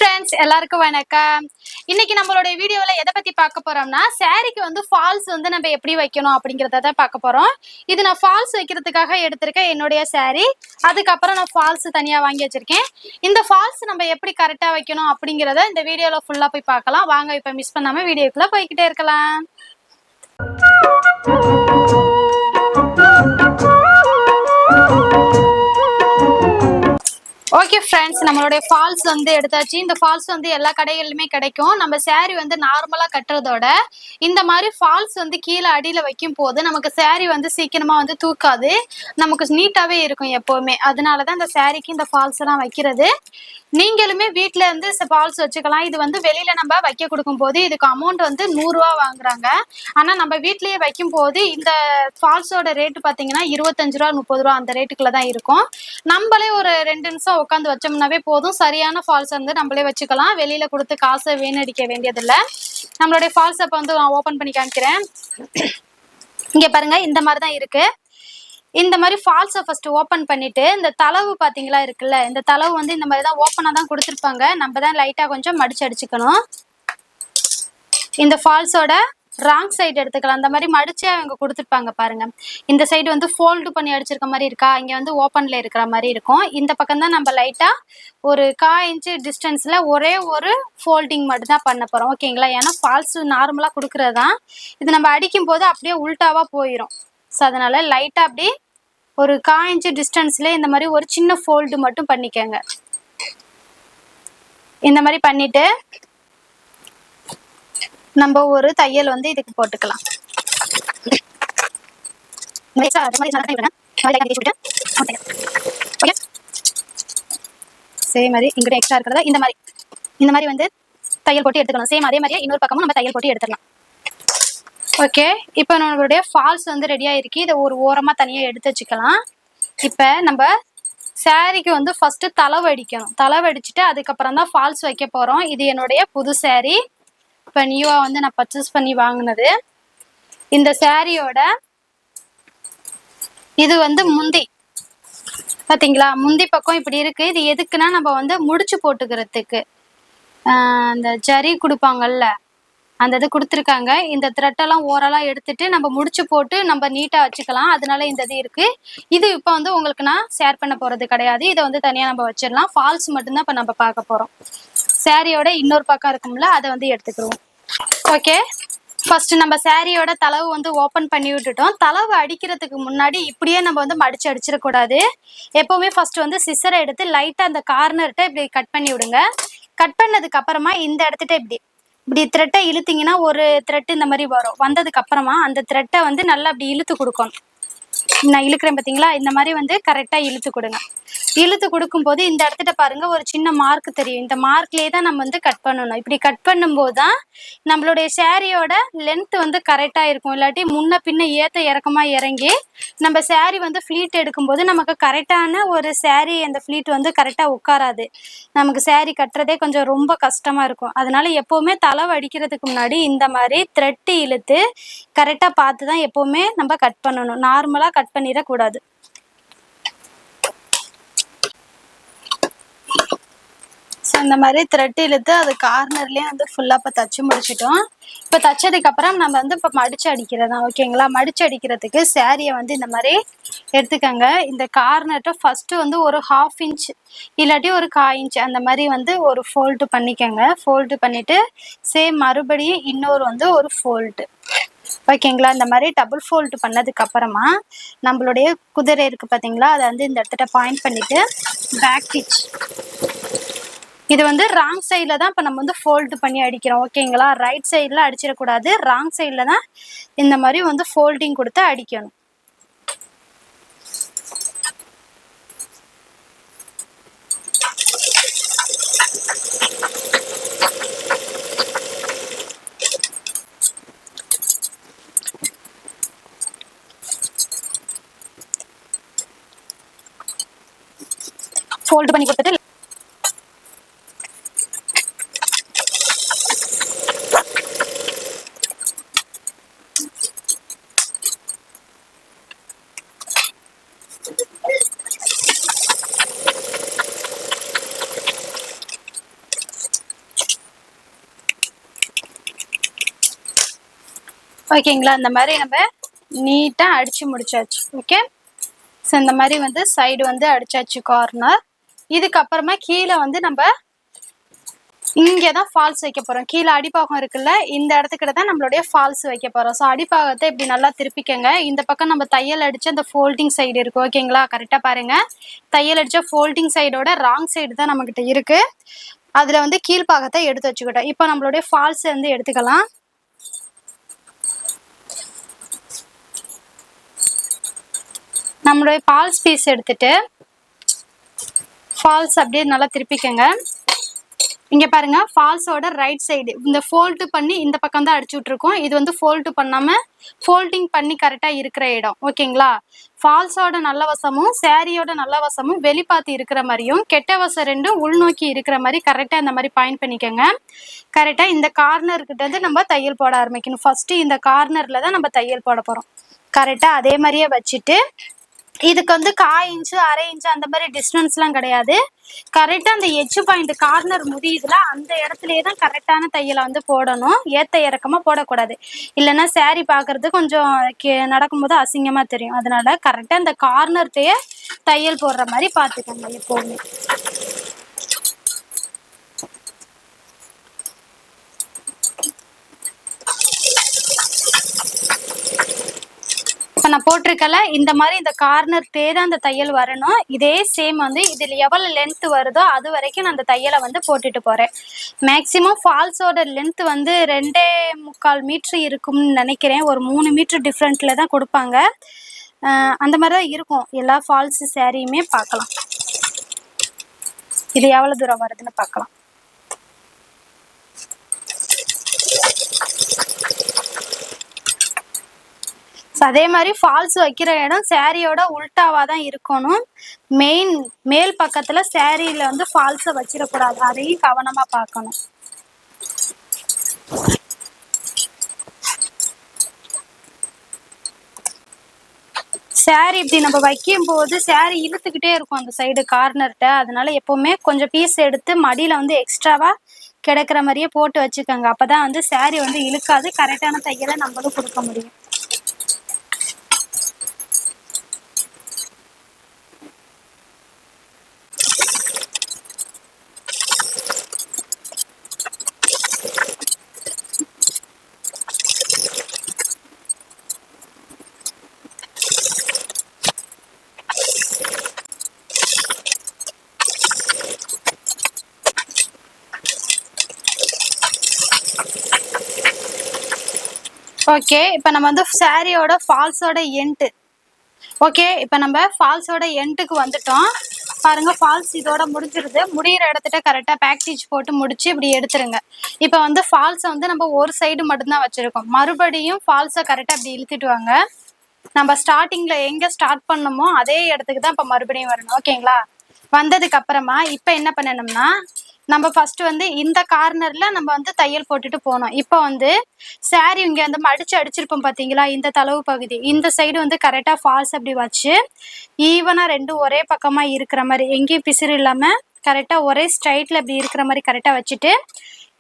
Friends எல்லாருக்கும் வணக்கம். இன்னைக்கு நம்மளோட வீடியோல எதை பத்தி பார்க்க போறோம்னா சாரிக்கு வந்து ஃபால்ஸ் வந்து நம்ம எப்படி வைக்கணும் அப்படிங்கறத தான் பார்க்க போறோம். இது நான் ஃபால்ஸ் வைக்கிறதுக்காக எடுத்திருக்கேன் என்னுடைய சாரி. அதுக்கப்புறம் நான் ஃபால்ஸ் தனியா வாங்கி வச்சிருக்கேன். இந்த ஃபால்ஸ் நம்ம எப்படி கரெக்டா வைக்கணும் அப்படிங்கறத இந்த வீடியோல ஃபுல்லா போய் பார்க்கலாம். வாங்க இப்ப மிஸ் பண்ணாம வீடியோக்குள்ள போய்கிட்டே இருக்கலாம். ஓகே ஃப்ரெண்ட்ஸ், நம்மளுடைய ஃபால்ஸ் வந்து எடுத்தாச்சு. இந்த ஃபால்ஸ் வந்து எல்லா கடைகளிலுமே கிடைக்கும். நம்ம சாரி வந்து நார்மலா கட்டுறதோட இந்த மாதிரி ஃபால்ஸ் வந்து கீழே அடியில வைக்கும் போது நமக்கு சாரி வந்து சீக்கிரமா வந்து தூக்காது, நமக்கு நீட்டாவே இருக்கும் எப்பவுமே. அதனாலதான் இந்த சாரிக்கு இந்த ஃபால்ஸ் எல்லாம் வைக்கிறது. நீங்களுமே வீட்டுல இருந்து ஃபால்ஸ் வச்சுக்கலாம். இது வந்து வெளியில நம்ம வைக்க கொடுக்கும் போது இதுக்கு அமௌண்ட் வந்து 100 ரூபா வாங்குறாங்க. ஆனா நம்ம வீட்லயே வைக்கும் போது இந்த ஃபால்ஸோட ரேட்டு பாத்தீங்கன்னா 25 ரூபா 30 ரூபா அந்த ரேட்டுக்குள்ள தான் இருக்கும். நம்மளே ஒரு 2 நிமிஷம் உட்காந்து வச்சோம்னாவே போதும், சரியான ஃபால்ஸ் வந்து நம்மளே வச்சுக்கலாம். வெளியில கொடுத்து காசை வீணடிக்க வேண்டியதில்லை. நம்மளுடைய ஃபால்ஸ் அப்ப வந்து நான் ஓபன் பண்ணி காமிக்கிறேன். இங்க பாருங்க, இந்த மாதிரிதான் இருக்கு. இந்த மாதிரி ஃபால்ஸை ஃபர்ஸ்ட் ஓப்பன் பண்ணிட்டு இந்த தளவு பாத்தீங்களா இருக்குல்ல, இந்த தளவு வந்து இந்த மாதிரி தான் ஓப்பனா தான் கொடுத்துருப்பாங்க. நம்ம தான் லைட்டா கொஞ்சம் மடிச்சு அடிச்சுக்கணும். இந்த ஃபால்ஸோட ராங் சைடு எடுத்துக்கலாம். அந்த மாதிரி மடிச்சு அவங்க கொடுத்துருப்பாங்க பாருங்க. இந்த சைடு வந்து ஃபோல்டு பண்ணி அடிச்சிருக்க மாதிரி இருக்கா, இங்க வந்து ஓப்பன்ல இருக்கிற மாதிரி இருக்கும். இந்த பக்கம் தான் நம்ம லைட்டா ஒரு 1/4 இன்ச்சு டிஸ்டன்ஸ்ல ஒரே ஒரு ஃபோல்டிங் மட்டும் தான் பண்ண போறோம். ஓகேங்களா? ஏன்னா ஃபால்ஸ் நார்மலா கொடுக்கறது தான், இது நம்ம அடிக்கும் போது அப்படியே உல்டாவா போயிடும். ஸோ அதனால லைட்டா அப்படி ஒரு 1/4 இன்ச்சு டிஸ்டன்ஸ்ல இந்த மாதிரி ஒரு சின்ன ஃபோல்டு மட்டும் பண்ணிக்கங்க. இந்த மாதிரி பண்ணிட்டு நம்ம ஒரு தையல் வந்து இதுக்கு போட்டுக்கலாம். சேம் மாதிரி இங்கிட்ட எக்ஸ்ட்ரா இருக்கிறத இந்த மாதிரி வந்து தையல் போட்டு எடுத்துக்கணும். சேம் அதே மாதிரியே இன்னொரு பக்கமும் நம்ம தையல் போட்டு எடுத்துடலாம். ஓகே, இப்போ நம்மளுடைய ஃபால்ஸ் வந்து ரெடியா இருக்கு. இதை ஒரு ஓரமா தனியா எடுத்து வச்சுக்கலாம். இப்ப நம்ம சாரிக்கு வந்து ஃபர்ஸ்ட் தளவு அடிக்கணும். தளவு அடிச்சுட்டு அதுக்கப்புறம் தான் ஃபால்ஸ் வைக்க போறோம். இது என்னுடைய புது சாரி, இப்ப நியூவா வந்து நான் பர்ச்சேஸ் பண்ணி வாங்கினது. இந்த சாரியோட இது வந்து முந்தி பாத்தீங்களா, முந்தி பக்கம் இப்படி இருக்கு. இது எதுக்குன்னா நம்ம வந்து முடிச்சு போட்டுக்கிறதுக்கு அந்த ஜரி கொடுப்பாங்கல்ல, அந்த இது கொடுத்துருக்காங்க. இந்த த்ரெட்டெல்லாம் ஓரளவு எடுத்துட்டு நம்ம முடிச்சு போட்டு நம்ம நீட்டா வச்சுக்கலாம். அதனால இந்த இது இருக்கு. இது இப்போ வந்து உங்களுக்கு நான் ஷேர் பண்ண போறது கிடையாது. இதை வந்து தனியா நம்ம வச்சிடலாம். ஃபால்ஸ் மட்டும்தான் இப்போ நம்ம பார்க்க போறோம். சாரியோட இன்னொரு பக்கம் இருக்கும்ல, அதை வந்து எடுத்துக்கிறோம். ஓகே, ஃபர்ஸ்ட் நம்ம சாரியோட தளவு வந்து ஓப்பன் பண்ணி விட்டுட்டோம். தளவு அடிக்கிறதுக்கு முன்னாடி இப்படியே நம்ம வந்து மடிச்சு அடிச்சிடக்கூடாது. எப்பவுமே ஃபர்ஸ்ட் வந்து சிசரை எடுத்து லைட்டா அந்த கார்னர்கிட்ட இப்படி கட் பண்ணி விடுங்க. கட் பண்ணதுக்கு அப்புறமா இந்த இடத்துட்ட இப்படி த்ரெட்டை இழுத்தீங்கன்னா ஒரு த்ரெட் இந்த மாதிரி வரும். வந்ததுக்கு அப்புறமா அந்த த்ரெட்டை வந்து நல்லா அப்படி இழுத்து கொடுக்கணும். நான் இழுக்கிறேன் பார்த்தீங்களா, இந்த மாதிரி வந்து கரெக்டா இழுத்து கொடுங்க. இழுத்து கொடுக்கும் போது இந்த இடத்துல பாருங்க ஒரு சின்ன மார்க் தெரியும். இந்த மார்க்லயே தான் நம்ம வந்து கட் பண்ணணும். இப்படி கட் பண்ணும்போது தான் நம்மளுடைய சாரியோட லென்த் வந்து கரெக்டா இருக்கும். இல்லாட்டி முன்ன பின்ன ஏத்த இறக்கமா இறங்கி நம்ம சாரி வந்து ஃபிளீட் எடுக்கும்போது நமக்கு கரெக்டான ஒரு சாரி அந்த ஃபிளீட் வந்து கரெக்டா உட்காராது. நமக்கு சாரி கட்டுறதே கொஞ்சம் ரொம்ப கஷ்டமா இருக்கும். அதனால எப்பவுமே தளவு அடிக்கிறதுக்கு முன்னாடி இந்த மாதிரி த்ரெட் இழுத்து கரெக்டா பார்த்து தான் எப்பவுமே நம்ம கட் பண்ணணும். நார்மலா கட் பண்ணிடக்கூடாது. ஸோ இந்த மாதிரி த்ரெட் இழுத்து அது கார்னர்லேயே வந்து ஃபுல்லாக இப்போ தச்சு முடிச்சிட்டோம். இப்போ தச்சதுக்கு அப்புறம் நம்ம வந்து இப்போ மடிச்சு அடிக்கிறதா. ஓகேங்களா? மடிச்சு அடிக்கிறதுக்கு சாரியை வந்து இந்த மாதிரி எடுத்துக்கோங்க. இந்த கார்னர்ட்ட ஃபர்ஸ்ட் வந்து ஒரு 1/2 இன்ச் இல்லாட்டி ஒரு 1/4 இன்ச் அந்த மாதிரி வந்து ஒரு ஃபோல்டு பண்ணிக்கோங்க. ஃபோல்டு பண்ணிட்டு சேம் மறுபடியும் இன்னொரு வந்து ஒரு ஃபோல்டு. ஓகேங்களா? இந்த மாதிரி டபுள் ஃபோல்டு பண்ணதுக்கு அப்புறமா நம்மளுடைய குதிரை இருக்கு பார்த்தீங்களா, அதை வந்து இந்த இடத்துல பாயிண்ட் பண்ணிட்டு பேக் ஸ்டிச், இது வந்து ராங் சைடில் தான் இப்போ நம்ம வந்து ஃபோல்டு பண்ணி அடிக்கிறோம். ஓகேங்களா? ரைட் சைடில் அடிச்சிடக்கூடாது, ராங் சைடில் தான் இந்த மாதிரி வந்து ஃபோல்டிங் கொடுத்து அடிக்கணும். ஃபோல்டு பண்ணி கொடுத்துட்டு ஓகேங்களா, இந்த மாதிரி நம்ம நீட்டா அடிச்சு முடிச்சாச்சு. ஓகே, ஸோ இந்த மாதிரி வந்து சைடு வந்து அடிச்சாச்சு கார்னர். இதுக்கப்புறமா கீழே வந்து நம்ம இங்கதான் ஃபால்ஸ் வைக்க போறோம். கீழே அடிப்பாகம் இருக்குல்ல, இந்த இடத்துக்கிட்ட தான் நம்மளுடைய ஃபால்ஸ் வைக்க போறோம். ஸோ அடிப்பாகத்தை இப்படி நல்லா திருப்பிக்கங்க. இந்த பக்கம் நம்ம தையல் அடிச்சு அந்த ஃபோல்டிங் சைடு இருக்கு. ஓகேங்களா, கரெக்டா பாருங்க. தையல் அடிச்ச ஃபோல்டிங் சைடோட ராங் சைடு தான் நம்ம கிட்ட இருக்கு. அதுல வந்து கீழ்பாகத்தை எடுத்து வச்சுக்கிட்டோம். இப்போ நம்மளுடைய ஃபால்ஸ் வந்து எடுத்துக்கலாம். நம்மளுடைய ஃபால்ஸ் பீஸ் எடுத்துட்டு ஃபால்ஸ் அப்படியே நல்லா திருப்பிக்கங்க. இங்க பாருங்க, ஃபால்ஸோட ரைட் சைடு இந்த ஃபோல்டு பண்ணி இந்த பக்கம் தான் அடிச்சு விட்டுருக்கோம். இது வந்து ஃபோல்டு பண்ணாம ஃபோல்டிங் பண்ணி கரெக்டா இருக்கிற இடம். ஓகேங்களா, ஃபால்ஸோட நல்ல வசமும் சாரியோட நல்ல வசமும் வெளிப்பாத்து இருக்கிற மாதிரியும் கெட்ட வசம் ரெண்டும் உள்நோக்கி இருக்கிற மாதிரி கரெக்டா இந்த மாதிரி பாயிண்ட் பண்ணிக்கோங்க. கரெக்டா இந்த கார்னர் கிட்ட இருந்து நம்ம தையல் போட ஆரம்பிக்கணும். ஃபர்ஸ்ட் இந்த கார்னர்ல தான் நம்ம தையல் போட போறோம். கரெக்டா அதே மாதிரியே வச்சுட்டு இதுக்கு வந்து 1/4 இன்ச்சு 1/2 இன்ச்சு அந்த மாதிரி டிஸ்டன்ஸ்லாம் கிடையாது. கரெக்டாக அந்த எட்ஜ் பாயிண்ட் கார்னர் முடியுதுல அந்த இடத்துலயே தான் கரெக்டான தையலை வந்து போடணும். ஏத்த இறக்கமாக போடக்கூடாது. இல்லைன்னா சாரீ பார்க்கறது கொஞ்சம் நடக்கும்போது அசிங்கமாக தெரியும். அதனால கரெக்டாக இந்த கார்னர்த்தையே தையல் போடுற மாதிரி பார்த்துக்கோங்க எப்போவுமே. இப்போ நான் போட்டிருக்கல இந்த மாதிரி இந்த கார்னர் தான் அந்த தையல் வரணும். இதே சேம் வந்து இதில் எவ்வளோ லென்த் வருதோ அது வரைக்கும் நான் அந்த தையலை வந்து போட்டுட்டு போகிறேன். மேக்ஸிமம் ஃபால்ஸோட லென்த் வந்து 2.25 மீட்ரு இருக்கும்னு நினைக்கிறேன். ஒரு 3 மீட்ரு டிஃப்ரெண்ட்டில் தான் கொடுப்பாங்க. அந்த மாதிரி தான் இருக்கும் எல்லா ஃபால்ஸு சாரியுமே. பார்க்கலாம் இது எவ்வளோ தூரம் வருதுன்னு பார்க்கலாம். அதே மாதிரி ஃபால்ஸ் வைக்கிற இடம் சாரியோட உல்டாவா தான் இருக்கணும். மேல் பக்கத்துல சாரியில வந்து ஃபால்ஸை வச்சிடக்கூடாது. அதையும் கவனமா பார்க்கணும். சாரி இப்படி நம்ம வைக்கும் போது சாரி இழுத்துக்கிட்டே இருக்கும் அந்த சைடு கார்னர்கிட்ட. அதனால எப்பவுமே கொஞ்சம் பீஸ் எடுத்து மடியில வந்து எக்ஸ்ட்ராவா கிடைக்கிற மாதிரியே போட்டு வச்சுக்கோங்க. அப்பதான் வந்து சாரி வந்து இழுக்காது. கரெக்டான தையலை நம்மளும் கொடுக்க முடியும். ஓகே, இப்போ நம்ம வந்து சாரியோட ஃபால்ஸோட எண்டு. ஓகே, இப்போ நம்ம ஃபால்ஸோட எண்டுக்கு வந்துட்டோம். பாருங்க, ஃபால்ஸ் இதோட முடிஞ்சிருது. முடிகிற இடத்துல கரெக்டாக பேக்கேஜ் போட்டு முடிச்சு இப்படி எடுத்துருங்க. இப்போ வந்து ஃபால்ஸை வந்து நம்ம ஒரு சைடு மட்டும்தான் வச்சுருக்கோம். மறுபடியும் ஃபால்ஸை கரெக்டாக இப்படி இழுத்துட்டு வாங்க. நம்ம ஸ்டார்டிங்கில் எங்கே ஸ்டார்ட் பண்ணணுமோ அதே இடத்துக்கு தான் இப்போ மறுபடியும் வரணும். ஓகேங்களா, வந்ததுக்கு அப்புறமா இப்போ என்ன பண்ணணும்னா நம்ம ஃபர்ஸ்ட் வந்து இந்த கார்னர்ல நம்ம வந்து தையல் போட்டுட்டு போனோம். இப்போ வந்து சாரி இங்க வந்து அடிச்சிருப்போம் பாத்தீங்களா, இந்த தளவு பகுதி இந்த சைடு வந்து கரெக்டா ஃபால்ஸ் அப்படி வச்சு ஈவனா ரெண்டும் ஒரே பக்கமா இருக்கிற மாதிரி, எங்கேயும் பிசிறு இல்லாம கரெக்டா ஒரே ஸ்ட்ரைட்ல இப்படி இருக்கிற மாதிரி கரெக்டா வச்சுட்டு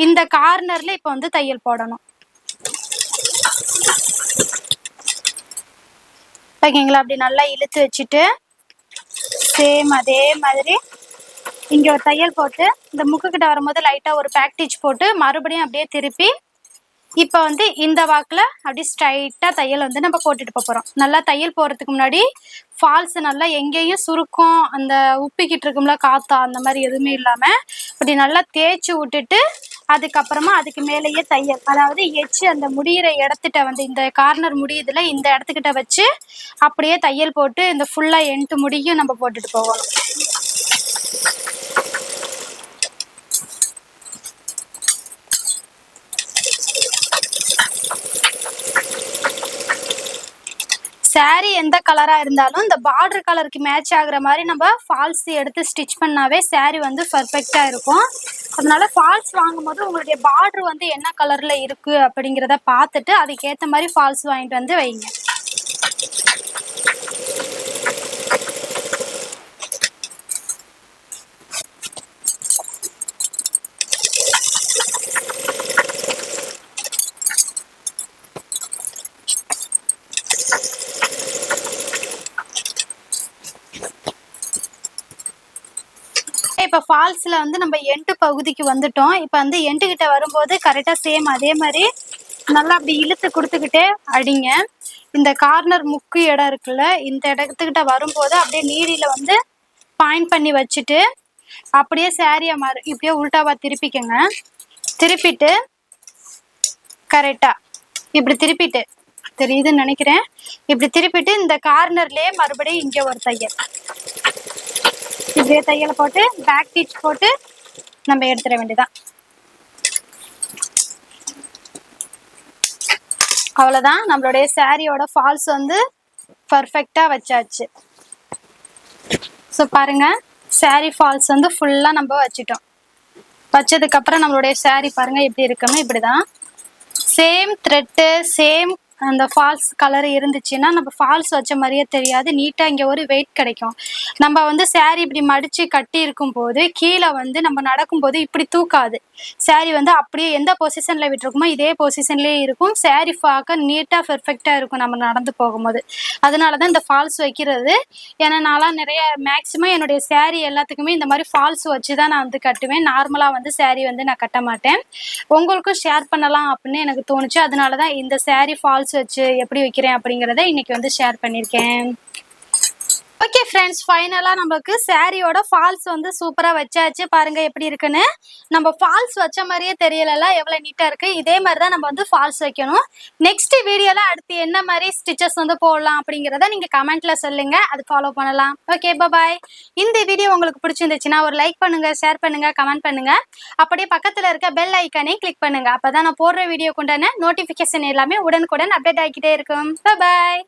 இந்த கார்னர்ல இப்போ வந்து தையல் போடணும். ஓகேங்களா, அப்படி நல்லா இழுத்து வச்சுட்டு சேம் அதே மாதிரி இங்க ஒரு தையல் போட்டு இந்த முக்கு கிட்ட வரும்போது லைட்டா ஒரு பேக்கேஜ் போட்டு மறுபடியும் அப்படியே திருப்பி இப்போ வந்து இந்த வாக்குல அப்படி ஸ்ட்ரைட்டா தையல் வந்து நம்ம போட்டுட்டு போறோம். நல்லா தையல் போறதுக்கு முன்னாடி ஃபால்ஸ் நல்லா எங்கேயும் சுருக்கம் அந்த உப்பிக்கிட்டு இருக்கும்ல காத்தா அந்த மாதிரி எதுவுமே இல்லாம அப்படி நல்லா தேய்ச்சி விட்டுட்டு அதுக்கப்புறமா அதுக்கு மேலேயே தையல், அதாவது எச்சு அந்த முடிகிற இடத்துட்ட வந்து இந்த கார்னர் முடியுதுல இந்த இடத்துக்கிட்ட வச்சு அப்படியே தையல் போட்டு இந்த ஃபுல்லா எண்டு முடியும் நம்ம போட்டுட்டு போவோம். சாரி எந்த கலரா இருந்தாலும் இந்த பார்டர் கலருக்கு மேட்ச் ஆகுற மாதிரி நம்ம ஃபால்ஸ் எடுத்து ஸ்டிச் பண்ணாவே சாரி வந்து பர்ஃபெக்டா இருக்கும். அதனால ஃபால்ஸ் வாங்கும்போது உங்களுடைய பார்டர் வந்து என்ன கலர்ல இருக்கு அப்படிங்கிறத பார்த்துட்டு அதுக்கேற்ற மாதிரி ஃபால்ஸ் வாங்கிட்டு வந்து வைங்க. இப்போ ஃபால்ஸ்ல வந்து நம்ம எண்டு பகுதிக்கு வந்துட்டோம். இப்போ வந்து எண்டு கிட்ட வரும்போது கரெக்டா சேம் அதே மாதிரி நல்லா அப்படி இழுத்து கொடுத்துக்கிட்டே அடிங்க. இந்த கார்னர் முக்கு இடம் இருக்குல்ல, இந்த இடத்துக்கிட்ட வரும்போது அப்படியே நீடியில வந்து பாயிண்ட் பண்ணி வச்சுட்டு அப்படியே சாரியை இப்படியே உள்டாவா திருப்பிக்கங்க. திருப்பிட்டு கரெக்டா இப்படி திருப்பிட்டு தெரியுதுன்னு நினைக்கிறேன். இப்படி திருப்பிட்டு இந்த கார்னர்லயே மறுபடியும் இங்க ஒரு தையல், இப்படியே தையலை போட்டு பேக் ஸ்டிச் போட்டு நம்ம எடுத்துட வேண்டியதான். அவ்வளவுதான், நம்மளுடைய சாரியோட ஃபால்ஸ் வந்து பர்ஃபெக்டா வச்சாச்சு. ஸோ பாருங்க, சாரி ஃபால்ஸ் வந்து ஃபுல்லா நம்ம வச்சிட்டோம். வச்சதுக்கு அப்புறம் நம்மளுடைய சாரி பாருங்க எப்படி இருக்குன்னு. இப்படிதான் சேம் த்ரெட்டு சேம் அந்த ஃபால்ஸ் கலர் இருந்துச்சுன்னா நம்ம ஃபால்ஸ் வச்ச மாதிரியே தெரியாது, நீட்டா இங்க ஒரு வெயிட் கிடைக்கும். நம்ம வந்து சாரி இப்படி மடிச்சு கட்டி இருக்கும் போது கீழே வந்து நம்ம நடக்கும்போது இப்படி தூக்காது. சாரி வந்து அப்படியே எந்த பொசிஷன்ல விட்டுருக்குமோ இதே பொசிஷன்லயே இருக்கும். சாரி பார்க்க நீட்டா பெர்ஃபெக்டா இருக்கும் நம்ம நடந்து போகும்போது. அதனாலதான் இந்த ஃபால்ஸ் வைக்கிறது. ஏன்னா நான்லாம் நிறைய மேக்சிமம் என்னுடைய சாரி எல்லாத்துக்குமே இந்த மாதிரி ஃபால்ஸ் வச்சுதான் நான் வந்து கட்டுவேன். நார்மலா வந்து சாரி வந்து நான் கட்ட மாட்டேன். உங்களுக்கும் ஷேர் பண்ணலாம் அப்படின்னு எனக்கு தோணுச்சு. அதனாலதான் இந்த சாரி ஃபால்ஸ் வச்சு எப்படி வைக்கிறேன் அப்படிங்கறத இன்னைக்கு வந்து ஷேர் பண்ணிருக்கேன். ஓகே ஃப்ரெண்ட்ஸ், ஃபைனலா நமக்கு சாரியோட ஃபால்ஸ் வந்து சூப்பரா வச்சாச்சு. பாருங்க எப்படி இருக்குன்னு. நம்ம ஃபால்ஸ் வச்ச மாதிரியே தெரியல, எவ்வளவு நீட்டா இருக்கு. இதே மாதிரிதான் நம்ம வந்து ஃபால்ஸ் வைக்கணும். நெக்ஸ்ட் வீடியோல அடுத்து என்ன மாதிரி ஸ்டிச்சஸ் வந்து போடலாம் அப்படிங்கறத நீங்க கமெண்ட்ல சொல்லுங்க, அது ஃபாலோ பண்ணலாம். ஓகே, பாய். இந்த வீடியோ உங்களுக்கு பிடிச்சிருந்துச்சுன்னா ஒரு லைக் பண்ணுங்க, ஷேர் பண்ணுங்க, கமெண்ட் பண்ணுங்க. அப்படியே பக்கத்துல இருக்க பெல் ஐக்கானே கிளிக் பண்ணுங்க. அப்பதான் நான் போடுற வீடியோ கொண்டான நோட்டிபிகேஷன் எல்லாமே உடனுக்குடன் அப்டேட் ஆகிக்கிட்டே இருக்கும். பாய்.